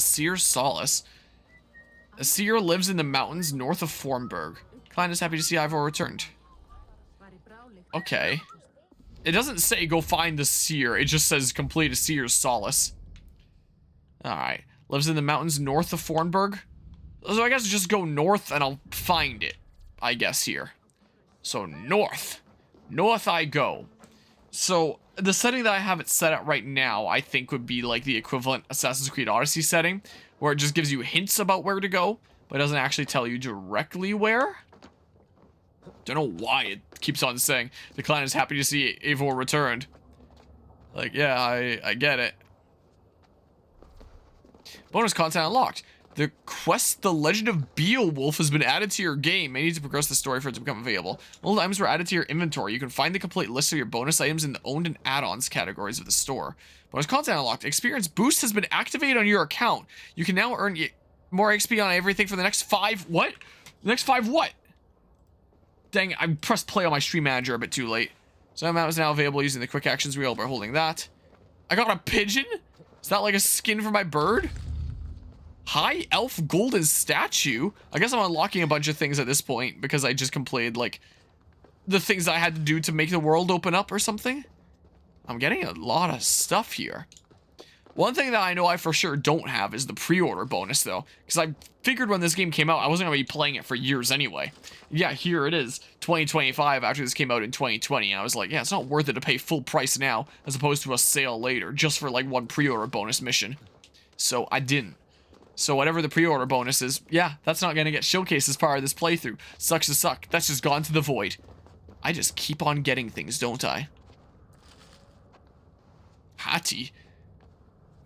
Seer Solace. A Seer lives in the mountains north of Formberg. Client is happy to see Ivor returned. Okay. It doesn't say go find the Seer. It just says complete a Seer's Solace. Alright. Lives in the mountains north of Formberg. So I guess just go north and I'll find it. I guess here. So north. North I go. So the setting that I have it set at right now, I think would be like the equivalent Assassin's Creed Odyssey setting, where it just gives you hints about where to go, but doesn't actually tell you directly where. Don't know why it keeps on saying the client is happy to see Eivor returned. Like, yeah, I get it. Bonus content unlocked. The quest The Legend of Beowulf has been added to your game. May need to progress the story for it to become available. Old items were added to your inventory. You can find the complete list of your bonus items in the owned and add-ons categories of the store. Bonus content unlocked. Experience boost has been activated on your account. You can now earn more XP on everything for the next 5... What? The next 5 what? Dang, I pressed play on my stream manager a bit too late. So that amount is now available using the quick actions wheel by holding that. I got a pigeon? Is that like a skin for my bird? High elf golden statue? I guess I'm unlocking a bunch of things at this point because I just completed like the things I had to do to make the world open up or something. I'm getting a lot of stuff here. One thing that I know I for sure don't have is the pre-order bonus though, because I figured when this game came out I wasn't going to be playing it for years anyway. Yeah, here it is, 2025 after this came out in 2020. And I was like, yeah, it's not worth it to pay full price now as opposed to a sale later just for like one pre-order bonus mission. So I didn't. So whatever the pre-order bonus is, yeah, that's not going to get showcased as part of this playthrough. Sucks to suck. That's just gone to the void. I just keep on getting things, don't I? Hati.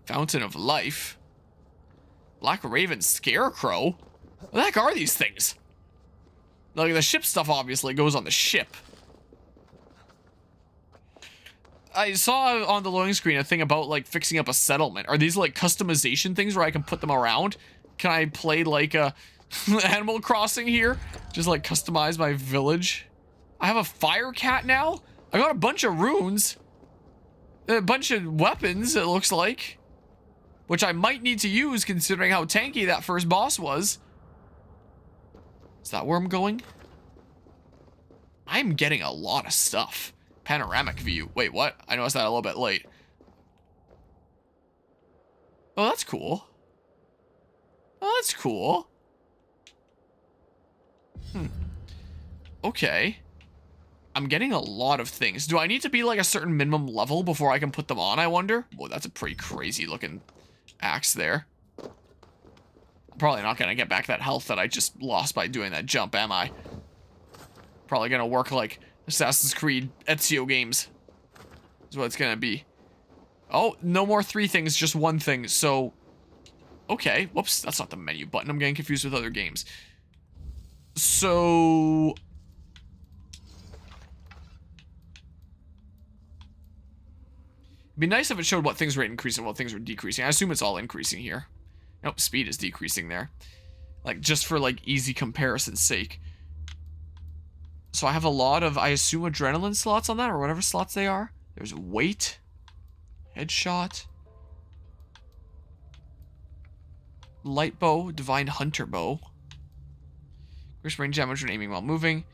Fountain of Life. Black Raven Scarecrow? What the heck are these things? Like, the ship stuff obviously goes on the ship. I saw on the loading screen a thing about, like, fixing up a settlement. Are these, like, customization things where I can put them around? Can I play, like, a Animal Crossing here? Just, like, customize my village? I have a fire cat now? I got a bunch of runes. A bunch of weapons, it looks like. Which I might need to use, considering how tanky that first boss was. Is that where I'm going? I'm getting a lot of stuff. Panoramic view. Wait, what? I noticed that a little bit late. Oh, that's cool. Oh, that's cool. Okay. I'm getting a lot of things. Do I need to be like a certain minimum level before I can put them on, I wonder? Whoa, that's a pretty crazy looking axe there. I'm probably not going to get back that health that I just lost by doing that jump, am I? Probably going to work like Assassin's Creed Ezio games is what it's gonna be. Oh, no more 3 things, just 1 thing. So, okay. Whoops, that's not the menu button. I'm getting confused with other games. So, it'd be nice if it showed what things were increasing and what things were decreasing. I assume it's all increasing here. Nope, speed is decreasing there. Like, just for, like, easy comparison's sake. So I have a lot of, I assume, adrenaline slots on that, or whatever slots they are. There's weight, headshot, light bow, divine hunter bow. Increase range damage when aiming while moving.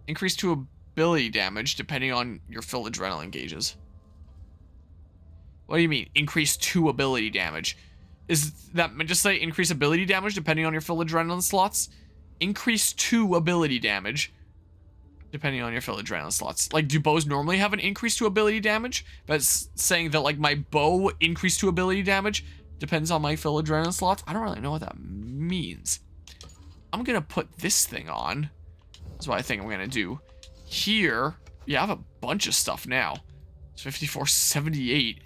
Increase to ability damage depending on your full adrenaline gauges. What do you mean, increase to ability damage? Is that just say increase ability damage depending on your full adrenaline slots? Increase to ability damage. Depending on your full adrenaline slots. Like, do bows normally have an increase to ability damage? But it's saying that, like, my bow increase to ability damage depends on my full adrenaline slots. I don't really know what that means. I'm gonna put this thing on. That's what I think I'm gonna do. Here, yeah, I have a bunch of stuff now. It's 5478.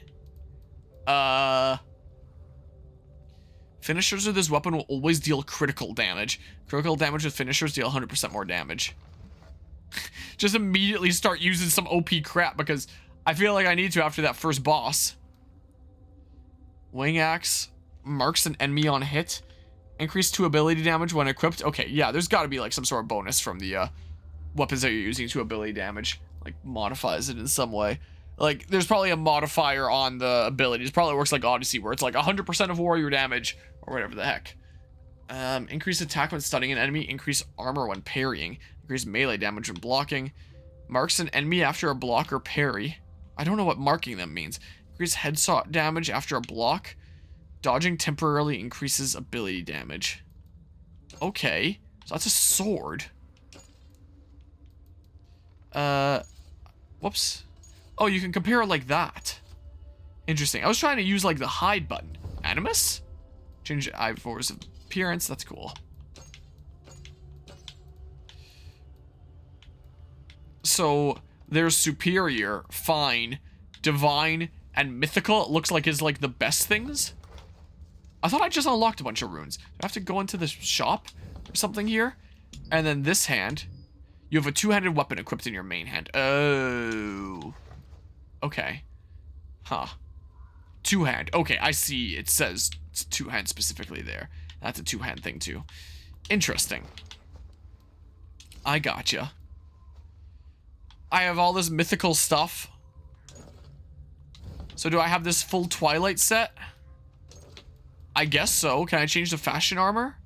Finishers of this weapon will always deal critical damage. Critical damage with finishers deal 100% more damage. Just immediately start using some OP crap because I feel like I need to after that first boss. Wing axe marks an enemy on hit. Increase to ability damage when equipped. Okay, yeah, there's got to be like some sort of bonus from the weapons that you're using to ability damage. Like modifies it in some way. Like, there's probably a modifier on the abilities. Probably works like Odyssey, where it's like 100% of warrior damage, or whatever the heck. Increase attack when stunning an enemy, increase armor when parrying, increase melee damage when blocking, marks an enemy after a block or parry. I don't know what marking them means. Increase headshot damage after a block. Dodging temporarily increases ability damage. Okay, so that's a sword. Whoops. Oh, you can compare it like that. Interesting. I was trying to use like the hide button. Animus? Change Ivor's appearance. That's cool. So there's superior, fine, divine, and mythical. It looks like is like the best things. I thought I just unlocked a bunch of runes. Do I have to go into the shop or something here? And then this hand, you have a two-handed weapon equipped in your main hand. Oh. Okay. Huh. Two-hand. Okay, I see. It says it's two-hand specifically there. That's a two-hand thing too. Interesting. I gotcha. I have all this mythical stuff. So do I have this full Twilight set? I guess so. Can I change the fashion armor?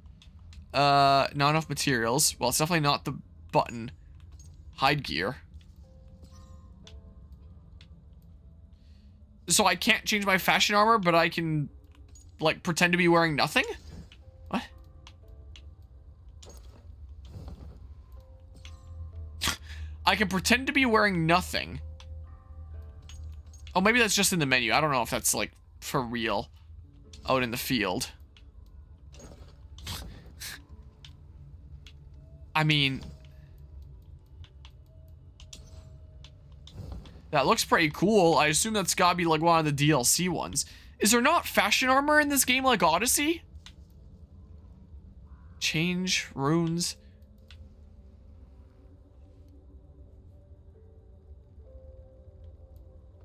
Not enough materials. Well, it's definitely not the button. Hide gear. So I can't change my fashion armor, but I can, like, pretend to be wearing nothing? What? I can pretend to be wearing nothing. Oh, maybe that's just in the menu. I don't know if that's, like, for real. Out in the field. I mean, that looks pretty cool. I assume that's gotta be like one of the DLC ones. Is there not fashion armor in this game like Odyssey? Change runes.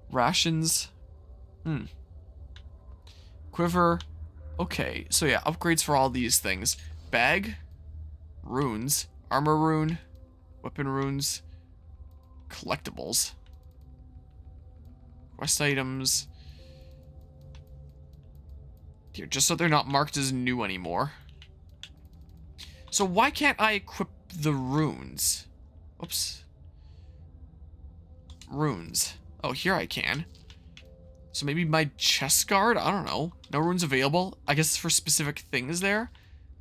Rations. Quiver. Okay, so yeah, upgrades for all these things. Bag. Runes. Armor rune. Weapon runes. Collectibles. Quest items. Here, just so they're not marked as new anymore. So why can't I equip the runes? Oops. Runes. Oh, here I can. So maybe my chest guard? I don't know. No runes available. I guess it's for specific things there.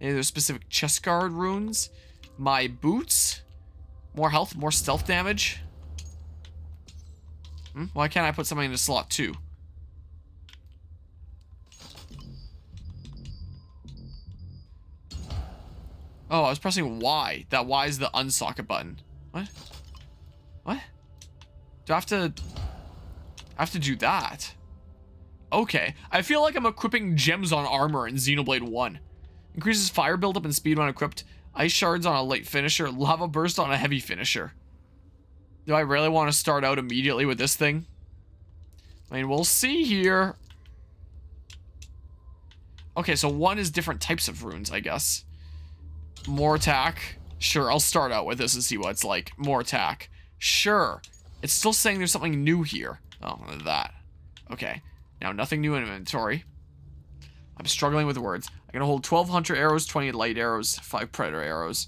Maybe there's specific chest guard runes. My boots. More health, more stealth damage. Why can't I put something into slot 2? Oh, I was pressing Y. That Y is the unsocket button. What? What? Do I have to do that? Okay. I feel like I'm equipping gems on armor in Xenoblade 1. Increases fire buildup and speed when equipped. Ice shards on a light finisher. Lava burst on a heavy finisher. Do I really want to start out immediately with this thing? I mean, we'll see here. Okay, so one is different types of runes, I guess. More attack. Sure, I'll start out with this and see what it's like. More attack. Sure. It's still saying there's something new here. Oh, that. Okay. Now, nothing new in inventory. I'm struggling with words. I can hold 12 hunter arrows, 20 light arrows, 5 predator arrows,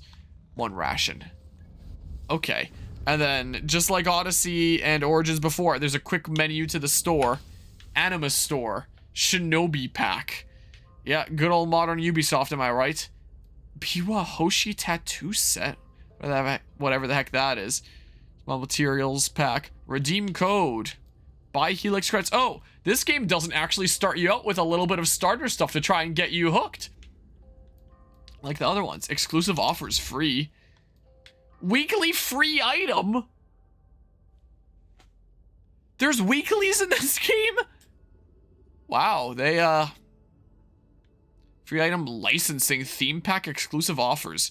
1 ration. Okay. And then, just like Odyssey and Origins before, there's a quick menu to the store. Animus store. Shinobi pack. Yeah, good old modern Ubisoft, am I right? Biwa Hoshi tattoo set. Whatever the heck that is. Small materials pack. Redeem code. Buy Helix credits. Oh, this game doesn't actually start you out with a little bit of starter stuff to try and get you hooked. Like the other ones. Exclusive offers free. Weekly free item? There's weeklies in this game? Wow, they, free item licensing theme pack exclusive offers.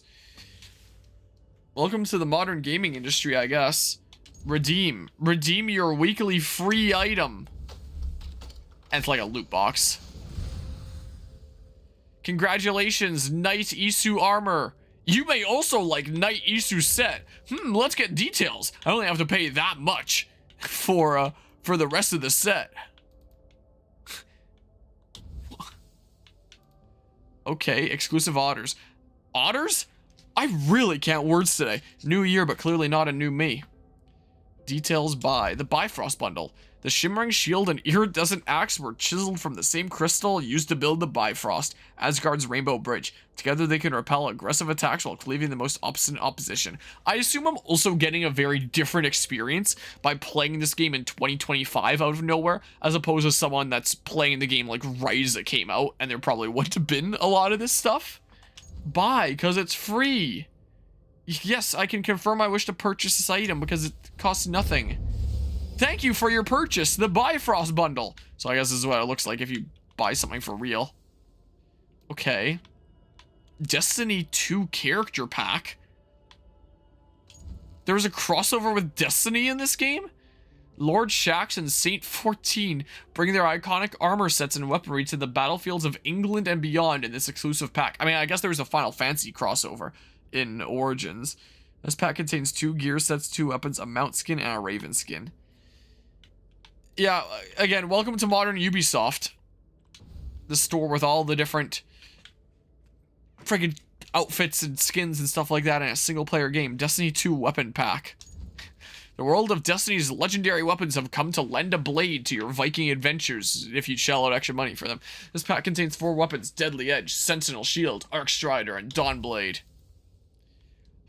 Welcome to the modern gaming industry, I guess. Redeem. Redeem your weekly free item. And it's like a loot box. Congratulations, Knight Isu armor. You may also like Knight Isu set. Let's get details. I only have to pay that much for for the rest of the set. Okay, exclusive otters. Otters? I really can't words today. New year, but clearly not a new me. Details by the Bifrost bundle. The shimmering shield and iridescent axe were chiseled from the same crystal used to build the Bifrost, Asgard's rainbow bridge. Together they can repel aggressive attacks while cleaving the most obstinate opposition. I assume I'm also getting a very different experience by playing this game in 2025 out of nowhere, as opposed to someone that's playing the game like right as it came out, and there probably wouldn't have been a lot of this stuff. Buy, because it's free. Yes, I can confirm I wish to purchase this item because it costs nothing. Thank you for your purchase, the Bifrost bundle. So I guess this is what it looks like if you buy something for real. Okay. Destiny 2 character pack. There was a crossover with Destiny in this game? Lord Shaxx and Saint 14 bring their iconic armor sets and weaponry to the battlefields of England and beyond in this exclusive pack. I mean, I guess there was a Final Fantasy crossover in Origins. This pack contains 2 gear sets, 2 weapons, a mount skin, and a raven skin. Yeah, again, welcome to modern Ubisoft. The store with all the different friggin' outfits and skins and stuff like that in a single player game. Destiny 2 weapon pack. The world of Destiny's legendary weapons have come to lend a blade to your Viking adventures if you shell out extra money for them. This pack contains 4 weapons: Deadly Edge, Sentinel Shield, Arc Strider, and Dawnblade.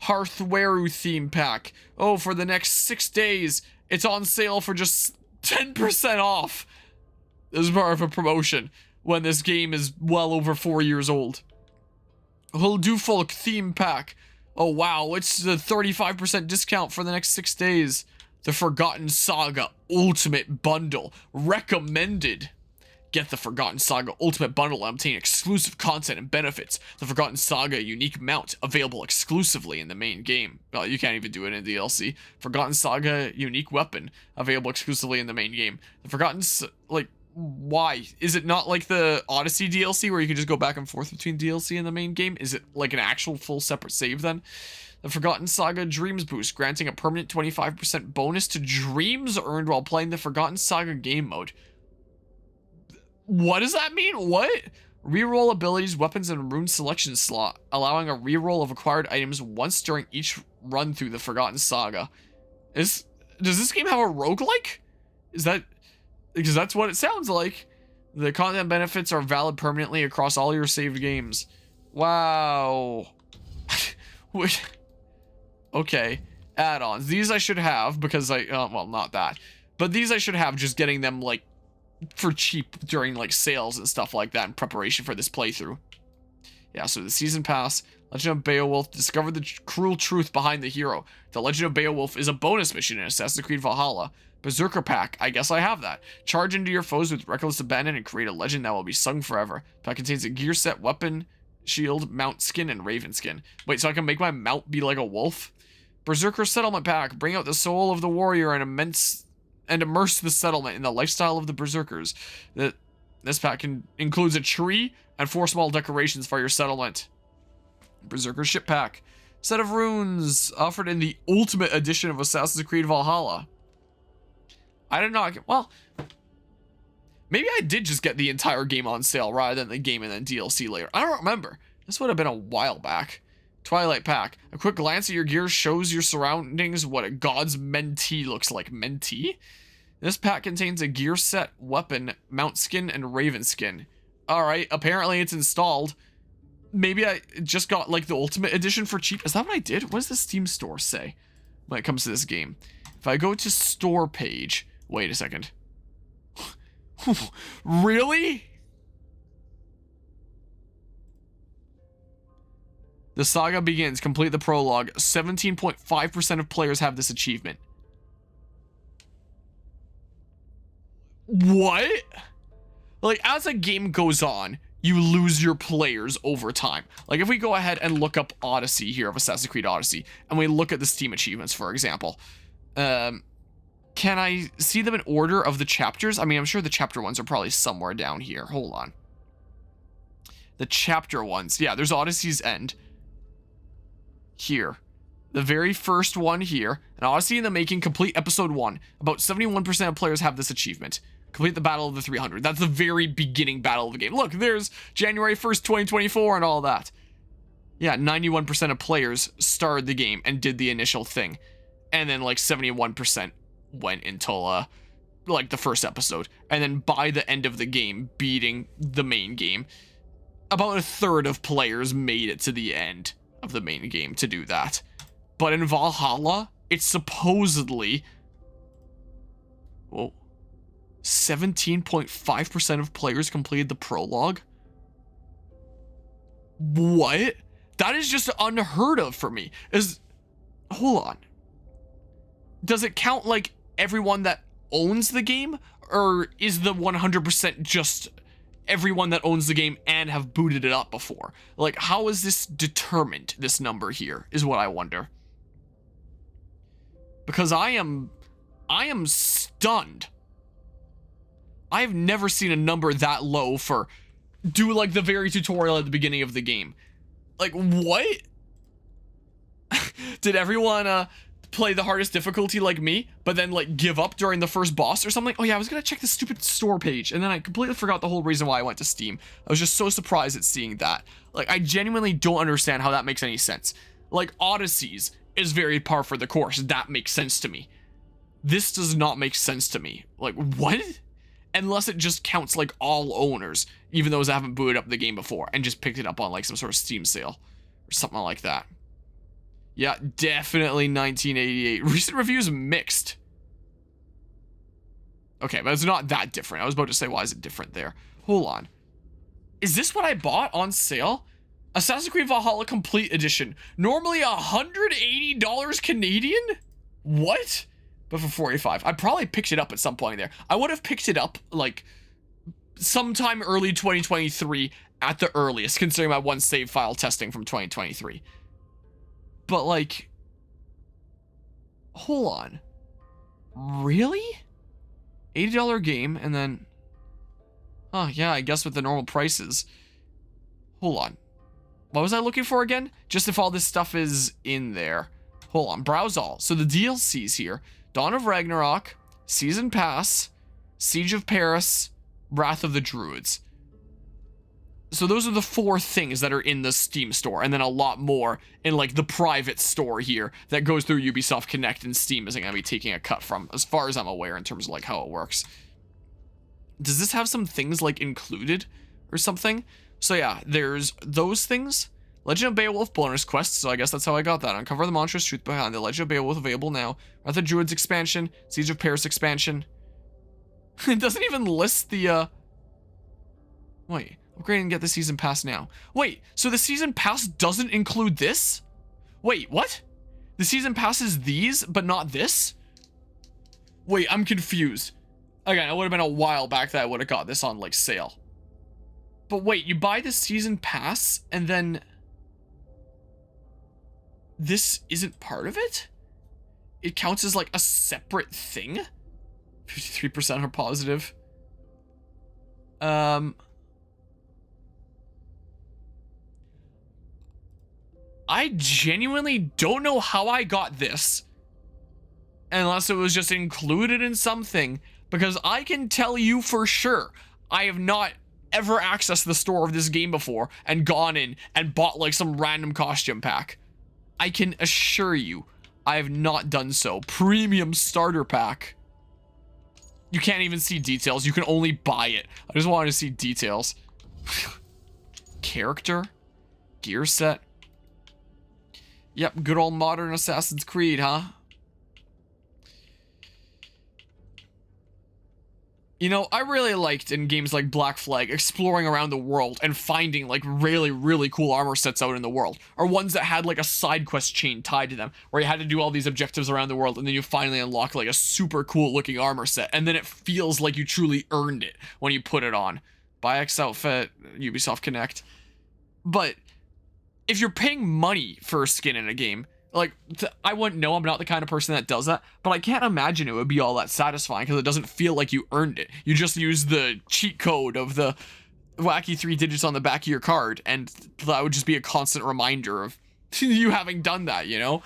Hearthweru theme pack. Oh, for the next 6 days, it's on sale for just 10% off. This is part of a promotion when this game is well over 4 years old. Huldufolk theme pack. Oh wow, it's the 35% discount for the next 6 days. The Forgotten Saga Ultimate Bundle. Recommended. Get the Forgotten Saga Ultimate Bundle and obtain exclusive content and benefits. The Forgotten Saga unique mount available exclusively in the main game. Well, you can't even do it in DLC. Forgotten Saga unique weapon available exclusively in the main game. The Forgotten... like, why? Is it not like the Odyssey DLC where you can just go back and forth between DLC and the main game? Is it like an actual full separate save then? The Forgotten Saga Dreams Boost, granting a permanent 25% bonus to dreams earned while playing the Forgotten Saga game mode. What does that mean? What? Reroll abilities, weapons, and rune selection slot, allowing a reroll of acquired items once during each run through the Forgotten Saga. Does this game have a roguelike? Is that... because that's what it sounds like. The content benefits are valid permanently across all your saved games. Wow. Okay. Add-ons. These I should have because well, not that. But these I should have just getting them, like, for cheap during, like, sales and stuff like that in preparation for this playthrough. Yeah, so the Season Pass, Legend of Beowulf, discover the cruel truth behind the hero. The Legend of Beowulf is a bonus mission in Assassin's Creed Valhalla. Berserker Pack, I guess I have that. Charge into your foes with reckless abandon and create a legend that will be sung forever. Pack contains a gear set, weapon, shield, mount skin, and raven skin. Wait, so I can make my mount be like a wolf? Berserker Settlement Pack, bring out the soul of the warrior and immerse the settlement in the lifestyle of the berserkers. This pack includes a tree and 4 small decorations for your settlement. Berserker Ship Pack, set of runes offered in the Ultimate Edition of Assassin's Creed Valhalla. I did not get, well, maybe I did just get the entire game on sale rather than the game and then DLC later. I don't remember. This would have been a while back. Twilight Pack. A quick glance at your gear shows your surroundings what a god's mentee looks like. Mentee? This pack contains a gear set, weapon, mount skin, and raven skin. Alright, apparently it's installed. Maybe I just got, like, the Ultimate Edition for cheap. Is that what I did? What does the Steam store say when it comes to this game? If I go to store page... wait a second. Really? The saga begins. Complete the prologue. 17.5% of players have this achievement. What? Like, as a game goes on, you lose your players over time. Like, if we go ahead and look up Odyssey here of Assassin's Creed Odyssey, and we look at the Steam achievements, for example, can I see them in order of the chapters? I mean, I'm sure the chapter ones are probably somewhere down here. Hold on. The chapter ones. Yeah, there's Odyssey's End. Here. The very first one here, an Odyssey in the Making, complete episode 1. About 71% of players have this achievement. Complete the Battle of the 300. That's the very beginning battle of the game. Look, there's January 1st, 2024 and all that. Yeah, 91% of players started the game and did the initial thing. And then like 71% went until like the first episode. And then by the end of the game, beating the main game, about a third of players made it to the end of the main game to do that. But in Valhalla, it's supposedly, whoa, 17.5% of players completed the prologue. What? That is just unheard of for me. Hold on. Does it count like everyone that owns the game? Or is the 100% just everyone that owns the game and have booted it up before? Like, how is this determined, this number here, is what I wonder. Because I am stunned. I've never seen a number that low for do like the very tutorial at the beginning of the game. Like, what? Did everyone play the hardest difficulty like me, but then like give up during the first boss or something? Oh yeah, I was gonna check the stupid store page and then I completely forgot the whole reason why I went to Steam. I was just so surprised at seeing that. Like, I genuinely don't understand how that makes any sense. Like, Odysseys is very par for the course. That makes sense to me. This does not make sense to me. Like, what? Unless it just counts like all owners, even those that haven't booted up the game before and just picked it up on like some sort of Steam sale or something like that. Yeah, definitely 1988. Recent reviews mixed. Okay, but it's not that different. I was about to say, why is it different there? Hold on. Is this what I bought on sale? Assassin's Creed Valhalla Complete Edition. Normally $180 Canadian? What? But for $45. I probably picked it up at some point there. I would have picked it up like sometime early 2023 at the earliest, considering my one save file testing from 2023. But like, hold on. Really? $80 game and then, oh yeah, I guess with the normal prices. Hold on. What was I looking for again? Just if all this stuff is in there. Hold on, browse all. So the DLCs here. Dawn of Ragnarök, Season Pass, Siege of Paris, Wrath of the Druids. So those are the 4 things that are in the Steam store, and then a lot more in like the private store here that goes through Ubisoft Connect, and Steam isn't gonna be taking a cut from, as far as I'm aware, in terms of like how it works. Does this have some things like included or something? So yeah, there's those things. Legend of Beowulf bonus quest, so I guess that's how I got that. Uncover the monstrous truth behind the Legend of Beowulf, available now. Wrath of the Druids expansion, Siege of Paris expansion. It doesn't even list the, wait, upgrade and get the season pass now. Wait, so the season pass doesn't include this? Wait, what? The season pass is these, but not this? Wait, I'm confused. Again, it would have been a while back that I would have got this on, like, sale. But wait, you buy the season pass, and then this isn't part of it? It counts as, like, a separate thing? 53% are positive. I genuinely don't know how I got this. Unless it was just included in something. Because I can tell you for sure, I have not ever accessed the store of this game before and gone in and bought like some random costume pack. I can assure you, I have not done so. Premium starter pack. You can't even see details. You can only buy it. I just wanted to see details. Character? Gear set? Yep, good old modern Assassin's Creed, huh? You know, I really liked in games like Black Flag exploring around the world and finding like really, really cool armor sets out in the world. Or ones that had like a side quest chain tied to them, where you had to do all these objectives around the world and then you finally unlock like a super cool looking armor set. And then it feels like you truly earned it when you put it on. Buy X outfit, Ubisoft Connect. But if you're paying money for a skin in a game, like, I wouldn't know, I'm not the kind of person that does that, but I can't imagine it would be all that satisfying because it doesn't feel like you earned it. You just use the cheat code of the wacky 3 digits on the back of your card, and that would just be a constant reminder of you having done that, you know?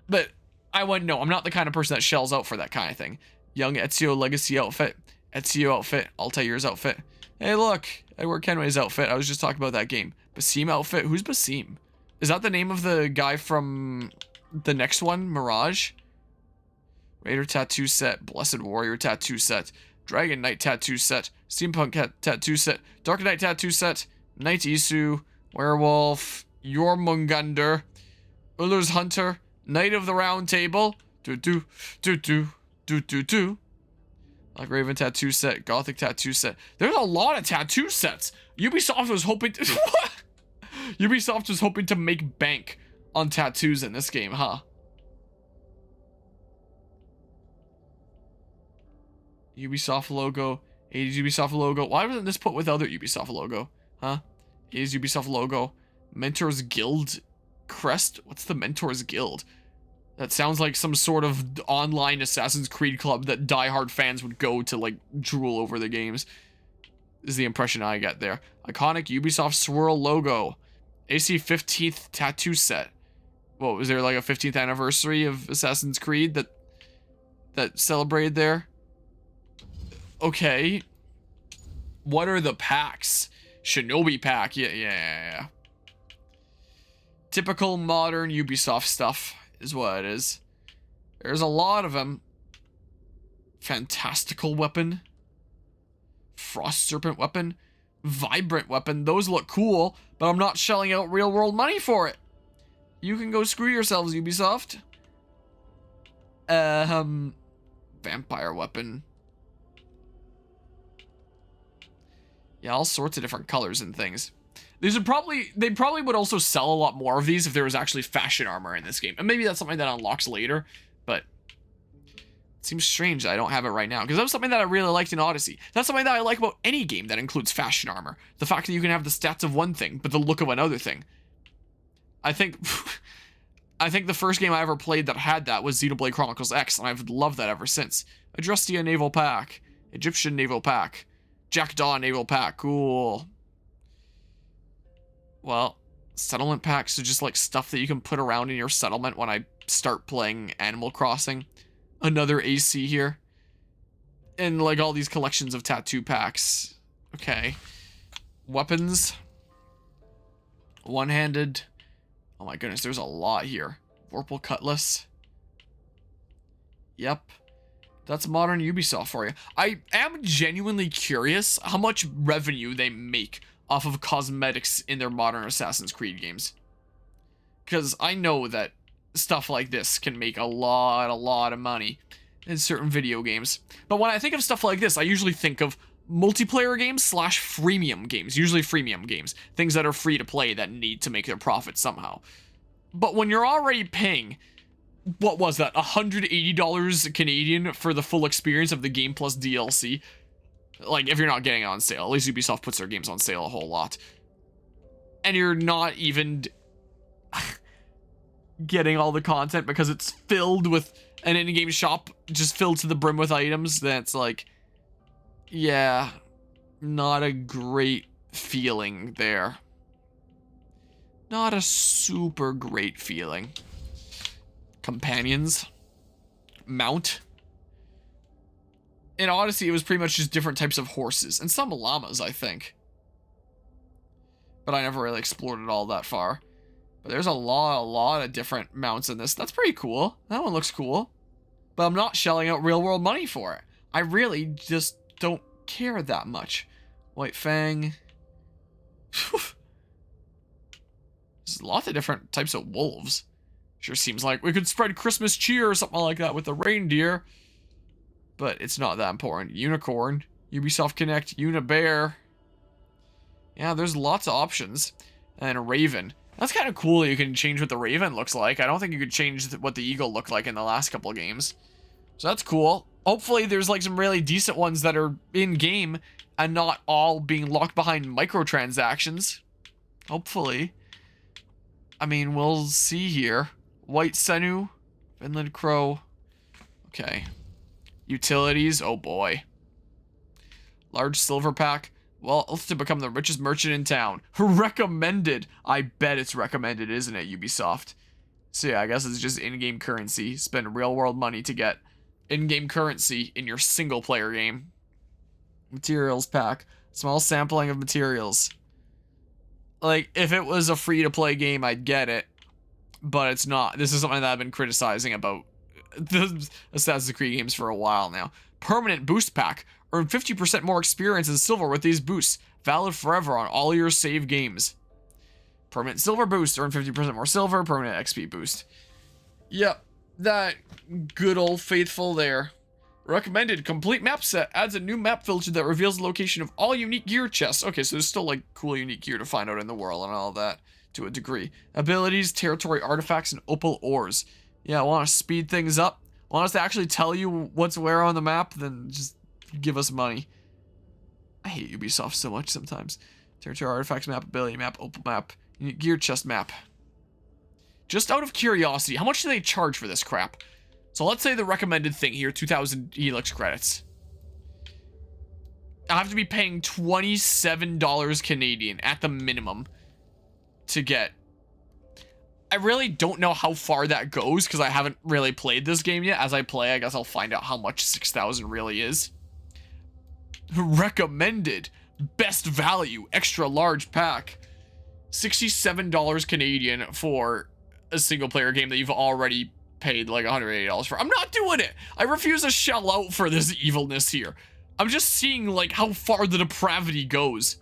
But I went, no, I'm not the kind of person that shells out for that kind of thing. Young Ezio Legacy outfit. Ezio outfit. Altair's outfit. Hey, look. I wear Kenway's outfit. I was just talking about that game. Basim outfit. Who's Basim? Is that the name of the guy from the next one? Mirage? Raider tattoo set. Blessed Warrior tattoo set. Dragon Knight tattoo set. Steampunk tattoo set. Dark Knight tattoo set. Knight Isu. Werewolf. Jormungandr. Uller's Hunter. Knight of the Round Table. Do. Black Raven tattoo set. Gothic tattoo set. There's a lot of tattoo sets. Ubisoft was hoping to... Ubisoft was hoping to make bank on tattoos in this game, huh? Ubisoft logo. 80s Ubisoft logo. Why wasn't this put with other Ubisoft logo? Huh? 80s Ubisoft logo. Mentors Guild crest. What's the Mentors Guild? That sounds like some sort of online Assassin's Creed club that diehard fans would go to, like, drool over the games. Is the impression I get there. Iconic Ubisoft swirl logo. AC 15th tattoo set. Whoa, was there like a 15th anniversary of Assassin's Creed that celebrated there? Okay. What are the packs? Shinobi pack. Yeah. Typical modern Ubisoft stuff is what it is. There's a lot of them. Fantastical weapon. Frost Serpent weapon. Vibrant weapon. Those look cool, but I'm not shelling out real world money for it. You can go screw yourselves, Ubisoft. Vampire weapon. Yeah, all sorts of different colors and things. They probably would also sell a lot more of these if there was actually fashion armor in this game. And maybe that's something that unlocks later, but it seems strange that I don't have it right now, because that was something that I really liked in Odyssey. That's something that I like about any game that includes fashion armor. The fact that you can have the stats of one thing, but the look of another thing. I think the first game I ever played that had that was Xenoblade Chronicles X, and I've loved that ever since. Adrustia Naval Pack. Egyptian Naval Pack. Jackdaw Naval Pack. Cool. Well, settlement packs are just like stuff that you can put around in your settlement when I start playing Animal Crossing. Another AC here. And like all these collections of tattoo packs. Okay. Weapons. One-handed. Oh my goodness, there's a lot here. Vorpal Cutlass. Yep. That's modern Ubisoft for you. I am genuinely curious how much revenue they make off of cosmetics in their modern Assassin's Creed games. Because I know that stuff like this can make a lot of money in certain video games. But when I think of stuff like this, I usually think of multiplayer games / freemium games. Usually freemium games. Things that are free to play that need to make their profit somehow. But when you're already paying, what was that, $180 Canadian for the full experience of the game plus DLC? Like, if you're not getting it on sale. At least Ubisoft puts their games on sale a whole lot. And you're not even getting all the content because it's filled with an in-game shop just filled to the brim with items. That's like, yeah, not a great feeling there. Not a super great feeling. Companions. Mount. In Odyssey, it was pretty much just different types of horses. And some llamas, I think. But I never really explored it all that far. But there's a lot of different mounts in this. That's pretty cool. That one looks cool. But I'm not shelling out real-world money for it. I really just don't care that much. White Fang. There's lots of different types of wolves. Sure seems like we could spread Christmas cheer or something like that with the reindeer. But it's not that important. Unicorn. Ubisoft Connect. Unibear. Yeah, there's lots of options. And a raven. That's kind of cool that you can change what the raven looks like. I don't think you could change what the eagle looked like in the last couple of games. So that's cool. Hopefully there's like some really decent ones that are in-game and not all being locked behind microtransactions. Hopefully. I mean, we'll see here. White Senu. Finland Crow. Okay. Utilities. Oh boy. Large silver pack. Well, to become the richest merchant in town. Recommended. I bet it's recommended, isn't it, Ubisoft? So yeah, I guess it's just in-game currency. Spend real-world money to get in-game currency in your single-player game. Materials pack. Small sampling of materials. Like, if it was a free-to-play game, I'd get it. But it's not. This is something that I've been criticizing about the Assassin's Creed games for a while now. Permanent boost pack. Earn 50% more experience in silver with these boosts. Valid forever on all your save games. Permanent silver boost. Earn 50% more silver. Permanent XP boost. Yep. That good old faithful there. Recommended complete map set. Adds a new map filter that reveals the location of all unique gear chests. Okay, so there's still like cool unique gear to find out in the world and all that to a degree. Abilities, territory artifacts, and opal ores. Yeah, want to speed things up? Want us to actually tell you what's where on the map? Then just give us money. I hate Ubisoft so much sometimes. Territory artifacts map, ability map, opal map, unique gear chest map. Just out of curiosity, how much do they charge for this crap? So let's say the recommended thing here, 2,000 Helix credits. I have to be paying $27 Canadian at the minimum to get. I really don't know how far that goes because I haven't really played this game yet. As I play, I guess I'll find out how much 6,000 really is. Recommended. Best value. Extra large pack. $67 Canadian for a single player game that you've already paid like $180 for. I'm not doing it. I refuse to shell out for this evilness here. I'm just seeing like how far the depravity goes.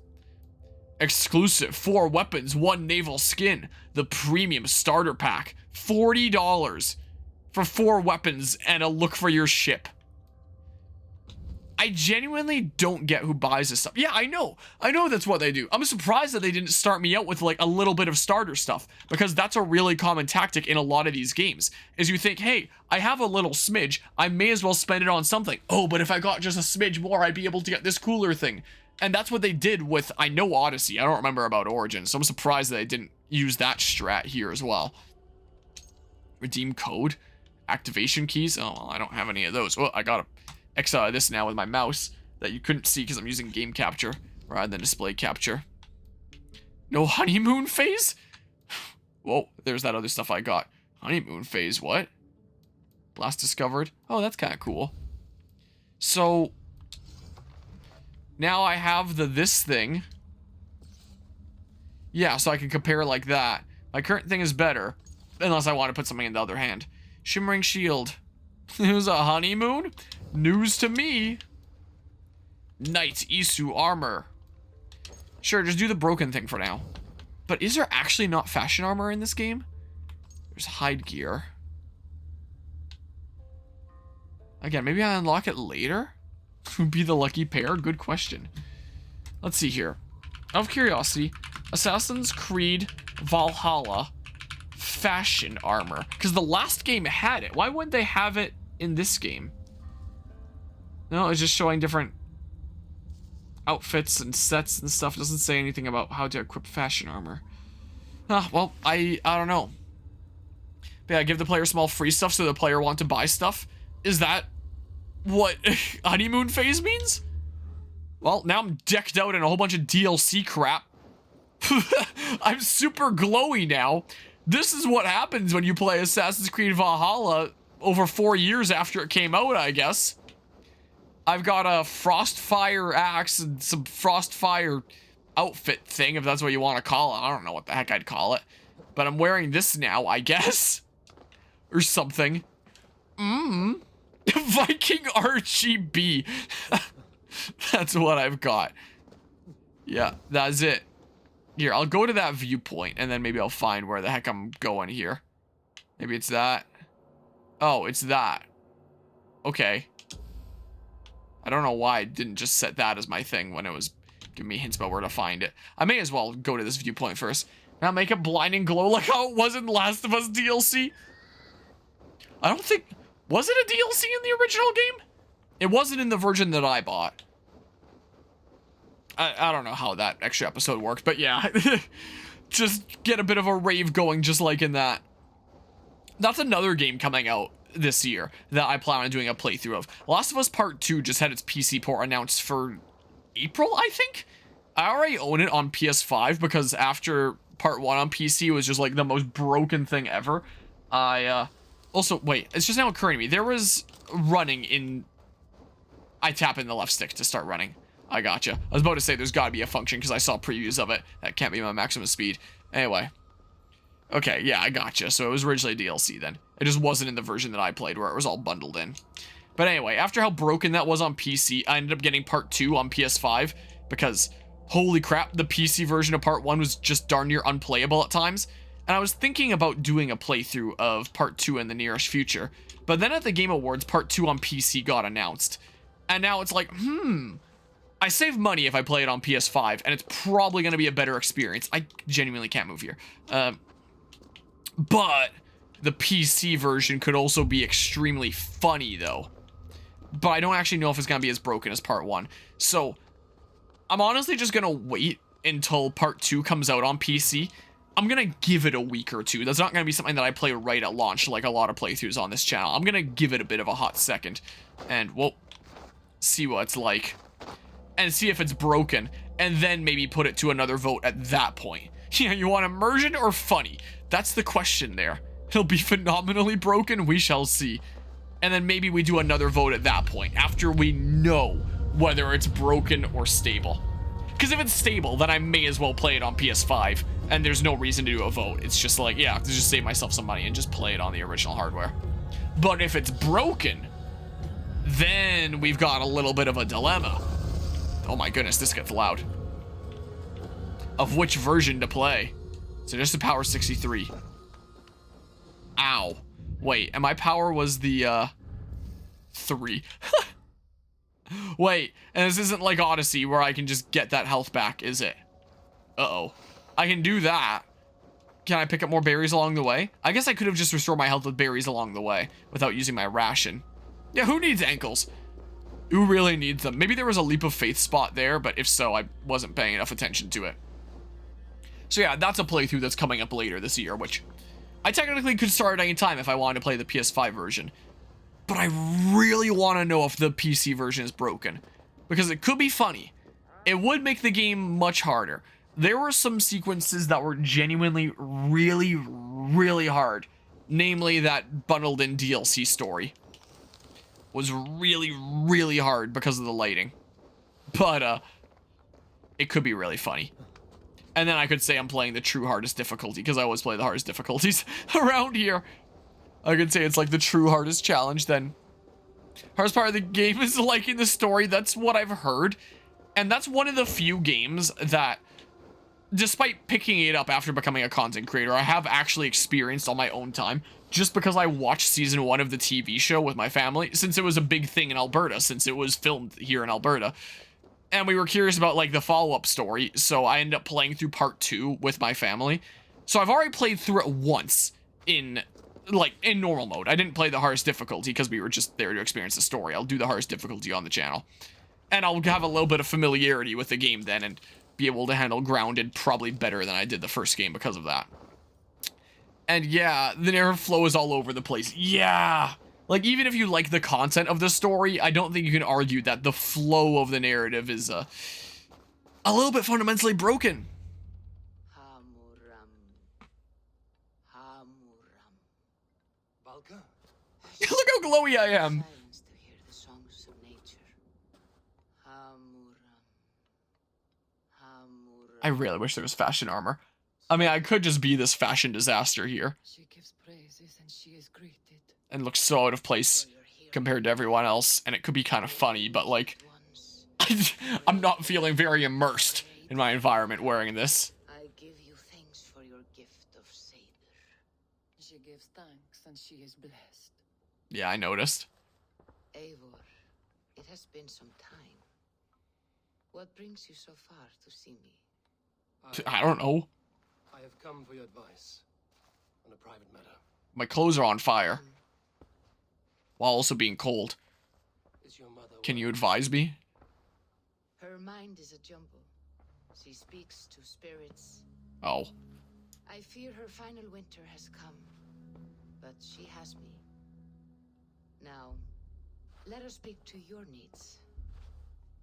Exclusive 4 weapons, 1 naval skin. The premium starter pack. $40 for 4 weapons and a look for your ship. I genuinely don't get who buys this stuff. Yeah, I know that's what they do. I'm surprised that they didn't start me out with like a little bit of starter stuff, because that's a really common tactic in a lot of these games, is you think, hey, I have a little smidge, I may as well spend it on something. Oh, but if I got just a smidge more, I'd be able to get this cooler thing. And that's what they did with, I know, Odyssey. I don't remember about Origins, so I'm surprised that they didn't use that strat here as well. Redeem code? Activation keys? Oh, well, I don't have any of those. Well, I gotta exit this now with my mouse that you couldn't see because I'm using game capture rather than display capture. No honeymoon phase? Whoa, there's that other stuff I got. Honeymoon phase, what? Last discovered? Oh, that's kind of cool. So now I have this thing. Yeah, so I can compare like that. My current thing is better, unless I want to put something in the other hand. Shimmering shield. It was a honeymoon? News to me. Knight Isu armor. Sure, just do the broken thing for now. But is there actually not fashion armor in this game? There's hide gear. Again, maybe I unlock it later? Would be the lucky pair? Good question. Let's see here. Out of curiosity, Assassin's Creed Valhalla fashion armor. Because the last game had it. Why wouldn't they have it in this game? No, it's just showing different outfits and sets and stuff. It doesn't say anything about how to equip fashion armor. Well, I don't know. But yeah, give the player small free stuff so the player want to buy stuff. Is that what honeymoon phase means? Well, now I'm decked out in a whole bunch of DLC crap. I'm super glowy now. This is what happens when you play Assassin's Creed Valhalla over 4 years after it came out, I guess. I've got a Frostfire axe and some Frostfire outfit thing, if that's what you want to call it. I don't know what the heck I'd call it. But I'm wearing this now, I guess. Or something. Viking RGB. That's what I've got. Yeah, that's it. Here, I'll go to that viewpoint, and then maybe I'll find where the heck I'm going here. Maybe it's that. Oh, it's that. Okay. I don't know why I didn't just set that as my thing when it was giving me hints about where to find it. I may as well go to this viewpoint first. Now make it blinding glow like how it was in Last of Us DLC. I don't think... Was it a DLC in the original game? It wasn't in the version that I bought. I don't know how that extra episode worked, but yeah. Just get a bit of a rave going just like in that. That's another game coming out this year that I plan on doing a playthrough of. Last of Us Part 2 just had its PC port announced for April, I think? I already own it on PS5 because after Part 1 on PC was just like the most broken thing ever. Also, wait, it's just now occurring to me. There was running in... I tap in the left stick to start running. I gotcha. I was about to say there's got to be a function because I saw previews of it. That can't be my maximum speed. Anyway. Okay, yeah, I gotcha. So it was originally DLC then. It just wasn't in the version that I played where it was all bundled in. But anyway, after how broken that was on PC, I ended up getting Part 2 on PS5 because, holy crap, the PC version of Part 1 was just darn near unplayable at times. And I was thinking about doing a playthrough of Part 2 in the nearest future. But then at the Game Awards, Part 2 on PC got announced. And now it's like, I save money if I play it on PS5, and it's probably going to be a better experience. I genuinely can't move here. But the PC version could also be extremely funny, though. But I don't actually know if it's going to be as broken as Part 1. So, I'm honestly just going to wait until Part 2 comes out on PC. I'm going to give it a week or two. That's not going to be something that I play right at launch like a lot of playthroughs on this channel. I'm going to give it a bit of a hot second. And, well, see what it's like. And see if it's broken. And then maybe put it to another vote at that point. Yeah, you want immersion or funny? That's the question there. It'll be phenomenally broken, we shall see. And then maybe we do another vote at that point, after we know whether it's broken or stable. Because if it's stable, then I may as well play it on PS5, and there's no reason to do a vote. It's just like, yeah, to just save myself some money and just play it on the original hardware. But if it's broken, then we've got a little bit of a dilemma. Oh my goodness, this gets loud. Of which version to play. So just the power 63. Ow. Wait, and my power was the, 3. Wait, and this isn't like Odyssey where I can just get that health back, is it? Uh-oh. I can do that. Can I pick up more berries along the way? I guess I could have just restored my health with berries along the way without using my ration. Yeah, who needs ankles? Who really needs them? Maybe there was a leap of faith spot there, but if so, I wasn't paying enough attention to it. So yeah, that's a playthrough that's coming up later this year, which I technically could start at any time if I wanted to play the PS5 version. But I really want to know if the PC version is broken. Because it could be funny. It would make the game much harder. There were some sequences that were genuinely really, really hard. Namely, that bundled in DLC story was really, really hard because of the lighting. But, it could be really funny. And then I could say I'm playing the true hardest difficulty, because I always play the hardest difficulties around here. I could say it's like the true hardest challenge then. Hardest part of the game is liking the story, that's what I've heard. And that's one of the few games that, despite picking it up after becoming a content creator, I have actually experienced on my own time. Just because I watched season 1 of the TV show with my family, since it was a big thing in Alberta, since it was filmed here in Alberta. And we were curious about, like, the follow-up story, so I ended up playing through part 2 with my family. So I've already played through it once in, like, in normal mode. I didn't play the hardest difficulty because we were just there to experience the story. I'll do the hardest difficulty on the channel. And I'll have a little bit of familiarity with the game then and be able to handle grounded probably better than I did the first game because of that. And yeah, the narrative flow is all over the place. Yeah! Like, even if you like the content of the story, I don't think you can argue that the flow of the narrative is, a little bit fundamentally broken. Look how glowy I am! I really wish there was fashion armor. I mean, I could just be this fashion disaster here. She gives praises and she is greeted. And looks so out of place compared to everyone else, and it could be kind of funny, but like, I'm not feeling very immersed in my environment wearing this. I give you thanks for your gift of Seer. She gives thanks and she is blessed. Yeah, I noticed. Eivor, it has been some time. What brings you so far to see me? I don't know. I have come for your advice on a private matter. My clothes are on fire. While also being cold. Is your mother Can you advise me? Her mind is a jumble. She speaks to spirits. Oh. I fear her final winter has come. But she has me. Now, let her speak to your needs.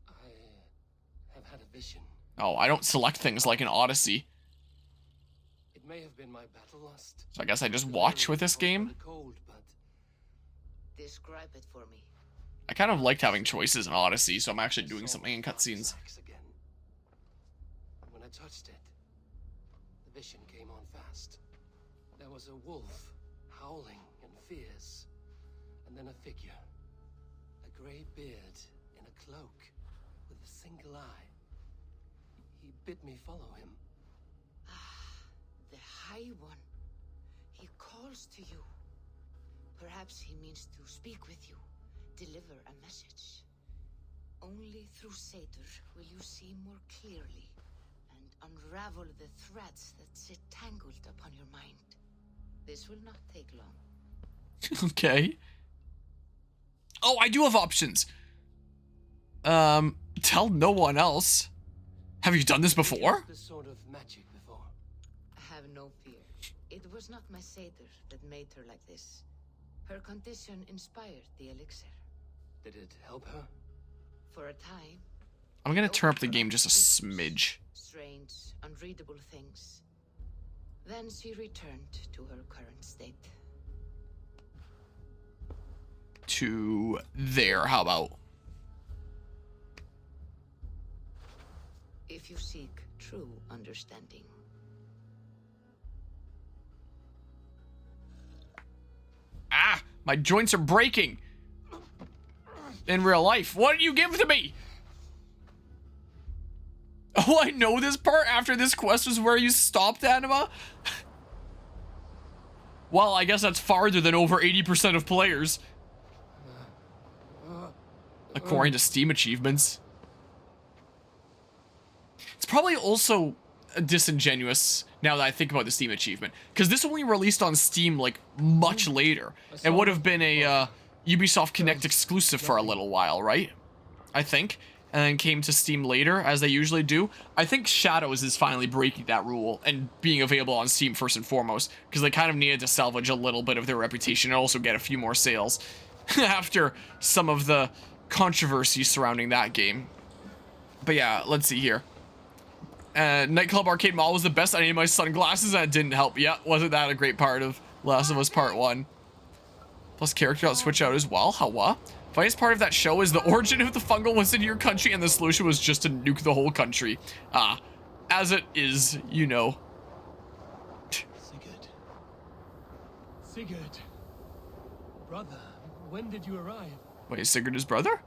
I have had a vision. Oh, I don't select things like in Odyssey. It may have been my battle lust. So I guess I just watch with this game. Cold, but Describe it for me. I kind of liked having choices in Odyssey, so I'm actually doing something in cutscenes. again. And when I touched it, the vision came on fast. There was a wolf howling and fierce, and then a figure, a grey beard in a cloak with a single eye. He bid me follow him. The High One. He calls to you. Perhaps he means to speak with you, deliver a message. Only through Satyr will you see more clearly and unravel the threads that sit tangled upon your mind. This will not take long. Okay. Oh, I do have options. Tell no one else. Have you done this before? This sort of magic before. Have no fear. It was not my Satyr that made her like this. Her condition inspired the elixir. Did it help her? For a time. I'm gonna turn up the game just a smidge. Strange, unreadable things. Then she returned to her current state. To there, how about? If you seek true understanding. Ah, my joints are breaking. In real life. What did you give to me? Oh, I know this part after this quest was where you stopped, Anima. Well, I guess that's farther than over 80% of players. According to Steam achievements. It's probably also disingenuous now that I think about the Steam achievement, because this only released on Steam like much later. It would have been a Ubisoft Connect exclusive for a little while, right? I think. And then came to Steam later, as they usually do. I think Shadows is finally breaking that rule and being available on Steam first and foremost, because they kind of needed to salvage a little bit of their reputation and also get a few more sales after some of the controversy surrounding that game. But yeah, let's see here. Nightclub Arcade Mall was the best. I needed my sunglasses and it didn't help. Yeah, wasn't that a great part of Last of Us Part 1? Plus character got switch out as well. How what? Funniest part of that show is the origin of the fungal was in your country and the solution was just to nuke the whole country. Ah, as it is, you know. Sigurd. Sigurd. Brother, when did you arrive? Wait, is Sigurd his brother?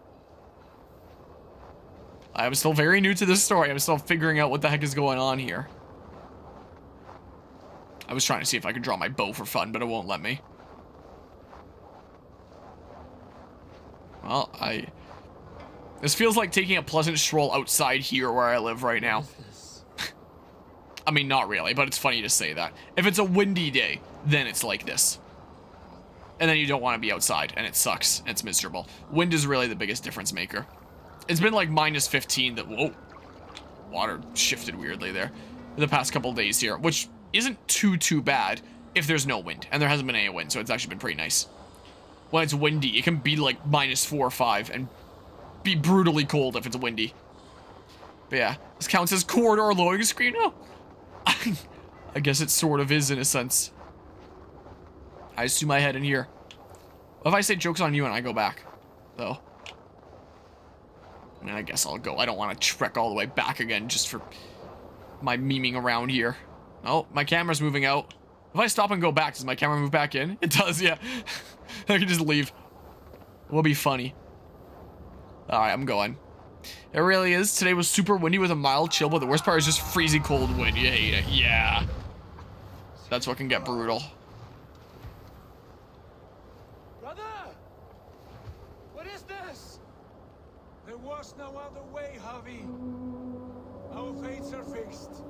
I am still very new to this story. I'm still figuring out what the heck is going on here. I was trying to see if I could draw my bow for fun, but it won't let me. Well, this feels like taking a pleasant stroll outside here where I live right now. I mean, not really, but it's funny to say that. If it's a windy day, then it's like this. And then you don't want to be outside, and it sucks, and it's miserable. Wind is really the biggest difference maker. It's been like minus 15 that, whoa, water shifted weirdly there the past couple days here, which isn't too bad if there's no wind, and there hasn't been any wind, so it's actually been pretty nice. When it's windy, it can be like minus 4 or 5 and be brutally cold if it's windy. But yeah, this counts as corridor loading screen. Oh, I guess it sort of is in a sense. I assume I head in here. What if I say joke's on you and I go back, though? I mean, I guess I'll go. I don't want to trek all the way back again just for my memeing around here. Oh, my camera's moving out. If I stop and go back, does my camera move back in? It does, yeah. I can just leave. It will be funny. Alright, I'm going. It really is. Today was super windy with a mild chill, but the worst part is just freezing cold wind. You hate it. Yeah. That's what can get brutal. Brother! What is this? There was no other way, Javi. Our fates are fixed.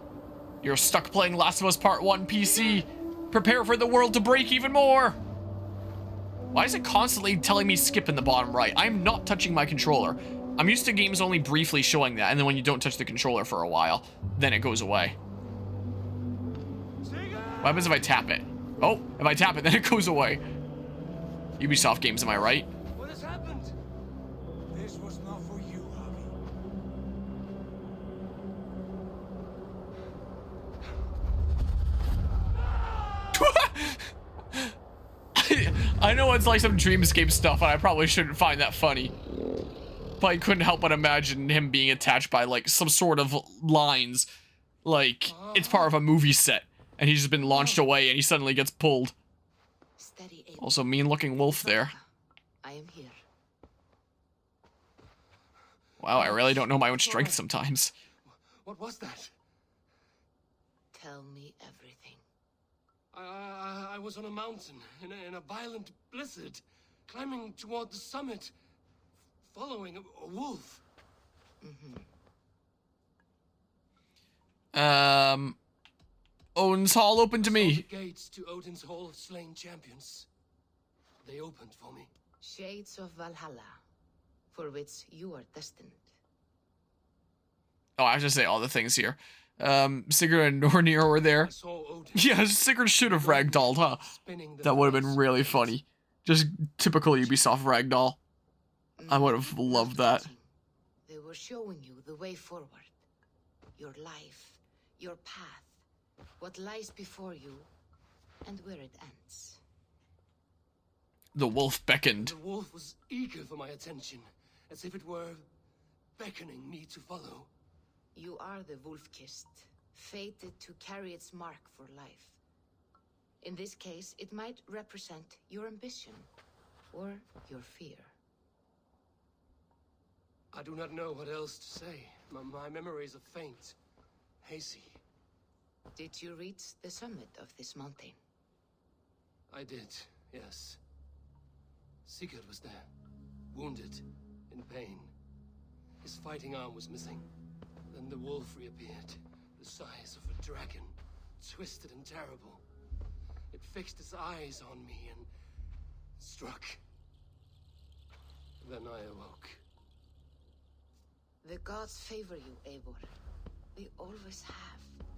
You're stuck playing Last of Us Part 1 PC. Prepare for the world to break even more. Why is it constantly telling me skip in the bottom right? I'm not touching my controller. I'm used to games only briefly showing that, and then when you don't touch the controller for a while, then it goes away. What happens if I tap it? Oh, if I tap it, then it goes away. Ubisoft games, am I right? What has happened? This was not for you, Javi. I know it's like some dreamscape stuff, and I probably shouldn't find that funny. But I couldn't help but imagine him being attached by, like, some sort of lines. Like, it's part of a movie set, and he's just been launched away, and he suddenly gets pulled. Steady, Eivor. Also, mean-looking wolf there. I am here. Wow, I really don't know my own strength sometimes. What was that? Tell me everything. I was on a mountain in a violent blizzard, climbing toward the summit, following a wolf. Odin's Hall open to Saw me. the gates to Odin's Hall of Slain Champions. They opened for me. Shades of Valhalla, for which you are destined. Oh, I have to say all the things here. Sigurd and Nornir were I there. saw Odin. Yeah, Sigurd should have ragdolled, huh? Spinning the That would have been frost really blades. funny. Just typical Ubisoft ragdoll. I would have loved that. They were showing you the way forward. Your life, your path, what lies before you, and where it ends. The wolf beckoned. The wolf was eager for my attention, as if it were beckoning me to follow. You are the wolf-kissed, fated to carry its mark for life. In this case, it might represent your ambition, or your fear. I do not know what else to say. My memories are faint, hazy. Did you reach the summit of this mountain? I did, yes. Sigurd was there, wounded, in pain. His fighting arm was missing. Then the wolf reappeared, the size of a dragon, twisted and terrible. It fixed its eyes on me and struck. Then I awoke. The gods favor you, Eivor. They always have.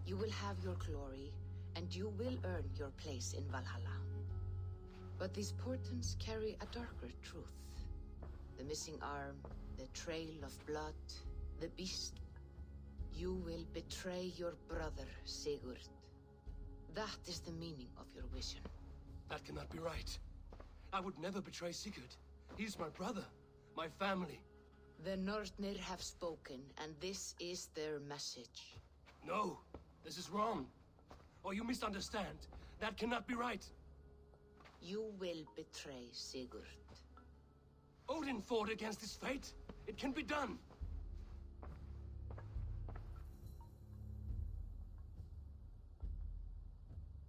You will have your glory, and you will earn your place in Valhalla. But these portents carry a darker truth. The missing arm, the trail of blood, the beast. You will betray your brother, Sigurd. That is the meaning of your vision. That cannot be right. I would never betray Sigurd. He's my brother, my family. The Nornir have spoken, and this is their message. No, this is wrong. Or you misunderstand. That cannot be right. You will betray Sigurd. Odin fought against his fate. It can be done.